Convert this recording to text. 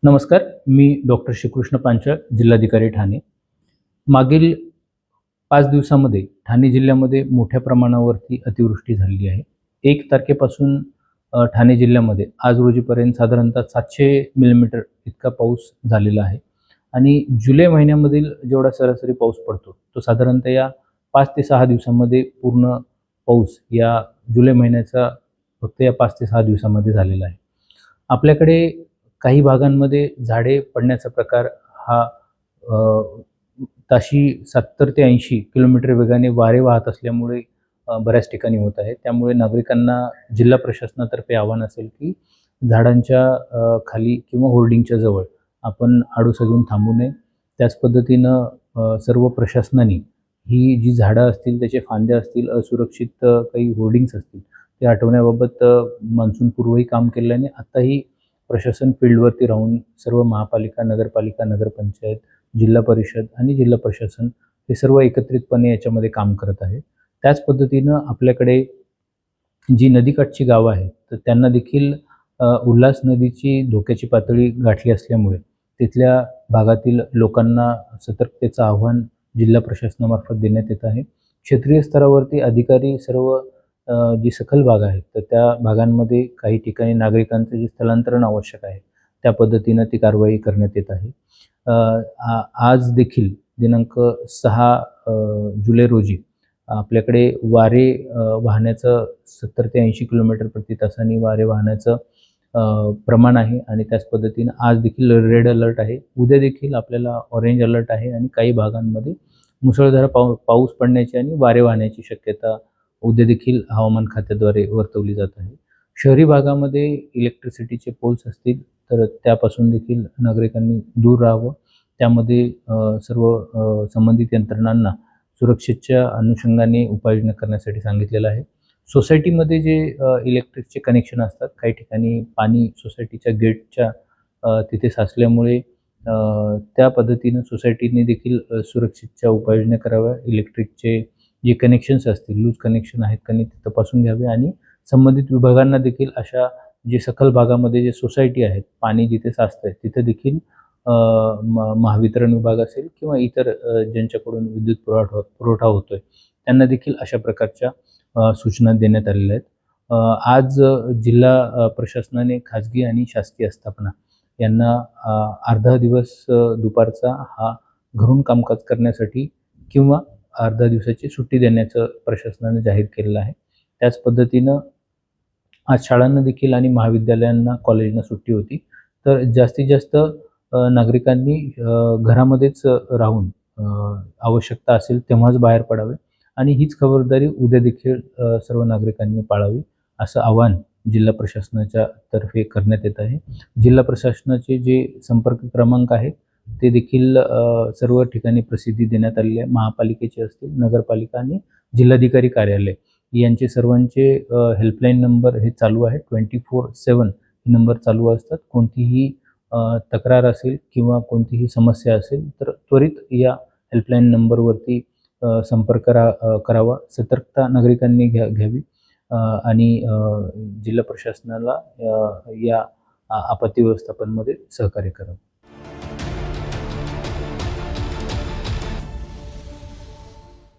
नमस्कार. मी डॉक्टर श्रीकृष्ण पांचाळ, जिल्हाधिकारी ठाणे. मागील 5 दिवसामध्ये ठाणे जिल्ह्यामध्ये मोठ्या प्रमाणावरती अतिवृष्टी झालेली आहे. 1 तारखेपासून ठाणे जिल्ह्यामध्ये आज रोजीपर्यंत साधारणतः 700 मिलीमीटर इतका पाऊस झालेला आहे आणि जुलै महिन्यामधील जेवढा सरासरी पाऊस पडतो, तो साधारणतः या 5 ते 6 दिवसांमध्ये पूर्ण पाऊस या जुलै महिन्याचा फक्त या 5 ते 6 दिवसामध्ये झालेला आहे. आपल्याकडे काही भागांमध्ये झाडे पडण्याचा प्रकार हा अ, ताशी 70 ते 80 किलोमीटर वेगाने वारे वाहत असल्यामुळे बऱ्याच ठिकाणी होत आहे. त्यामुळे नागरिकांना जिल्हा प्रशासनातर्फे आवाहन असेल, की झाडांच्या खाली किंवा होर्डिंगच्या जवळ आपण आडोसा घेऊन थांबू नये. त्याच पद्धतीनं सर्व प्रशासनाने ही जी झाडं असतील, त्याचे फांद्या असतील, असुरक्षित काही होर्डिंग्स असतील, ते हटवण्याबाबत मान्सूनपूर्वही काम केल्याने आत्ताही प्रशासन फील्डवरती राहून सर्व महापालिका, नगरपालिका, नगरपंचायत, जिल्हा परिषद आणि जिल्हा प्रशासन हे सर्व एकत्रितपणे याच्यामध्ये काम करत आहे. त्याच पद्धतीनं आपल्याकडे जी नदीकाठची गावं आहेत, तर त्यांना देखील उल्हास नदीची धोक्याची पातळी गाठली असल्यामुळे तिथल्या भागातील लोकांना सतर्कतेचं आव्हान जिल्हा प्रशासनामार्फत देण्यात येत आहे. क्षेत्रीय स्तरावरती अधिकारी सर्व जी सखल भाग आहेत, तर त्या भागांमध्ये काही ठिकाणी नागरिकांचं जे स्थलांतरण आवश्यक आहे, त्या पद्धतीनं ती कारवाई करण्यात येत आहे. आज देखील दिनांक 6 जुलै रोजी आपल्याकडे वारे वाहण्याचं 70 ते 80 किलोमीटर प्रति तासाने वारे वाहण्याचं प्रमाण आहे आणि त्याच पद्धतीनं आज देखील रेड अलर्ट आहे. उद्या देखील आपल्याला ऑरेंज अलर्ट आहे आणि काही भागांमध्ये मुसळधार पाऊस पडण्याची आणि वारे वाहण्याची शक्यता उद्या देखील हवामान खात्याद्वारे वर्तवली जात आहे. शहरी भागामध्ये इलेक्ट्रिसिटीचे पोल्स असतील, तर त्यापासून देखील नागरिकांनी दूर राहावं. त्यामध्ये सर्व संबंधित यंत्रणांना सुरक्षेच्या अनुषंगाने उपाययोजना करण्यासाठी सांगितलेलं आहे. सोसायटीमध्ये जे इलेक्ट्रिकचे कनेक्शन असतात, काही ठिकाणी पाणी सोसायटीच्या गेटच्या तिथे साचल्यामुळे त्या पद्धतीनं सोसायटीने देखील सुरक्षेच्या उपाययोजना कराव्या. इलेक्ट्रिकचे जे कनेक्शन्स असतील, लूज कनेक्शन आहेत का नाही ते तपासून घ्यावे आणि संबंधित विभागांना देखील अशा जे सखल भागामध्ये जे सोसायटी आहेत, पाणी जिथे साचतंय तिथे देखील महावितरण विभाग असेल किंवा इतर ज्यांच्याकडून विद्युत पुरवठा होतोय, त्यांना देखील अशा प्रकारच्या सूचना देण्यात आलेल्या आहेत. आज जिल्हा प्रशासनाने खाजगी आणि शासकीय आस्थापना यांना अर्धा दिवस दुपारचा हा घरून कामकाज करण्यासाठी किंवा अर्ध्या दिवसाची सुट्टी देण्याचं प्रशासनाने जाहीर केलेलं आहे. त्याच पद्धतीनं आज शाळांना देखील आणि महाविद्यालयांना, कॉलेजना सुट्टी होती. तर जास्तीत जास्त नागरिकांनी घरामध्येच राहून आवश्यकता असेल तेव्हाच बाहेर पडावे आणि हीच खबरदारी उद्या देखील सर्व नागरिकांनी पाळावी, असं आवाहन जिल्हा प्रशासनाच्या तर्फे करण्यात येत आहे. जिल्हा प्रशासनाचे जे संपर्क क्रमांक आहेत, ते देखील सर्व ठिकाणी प्रसिद्धी देण्यात आलेली आहे. महापालिकेचे असतील, नगरपालिका आणि जिल्हाधिकारी कार्यालय यांचे सर्वांचे हेल्पलाईन नंबर हे चालू आहे. 24/7 हे नंबर चालू असतात. कोणतीही तक्रार असेल किंवा कोणतीही समस्या असेल, तर त्वरित या हेल्पलाईन नंबरवरती संपर्क करावा. सतर्कता नागरिकांनी घ्यावी आणि जिल्हा प्रशासनाला या आपत्ती व्यवस्थापनमध्ये सहकार्य करावं.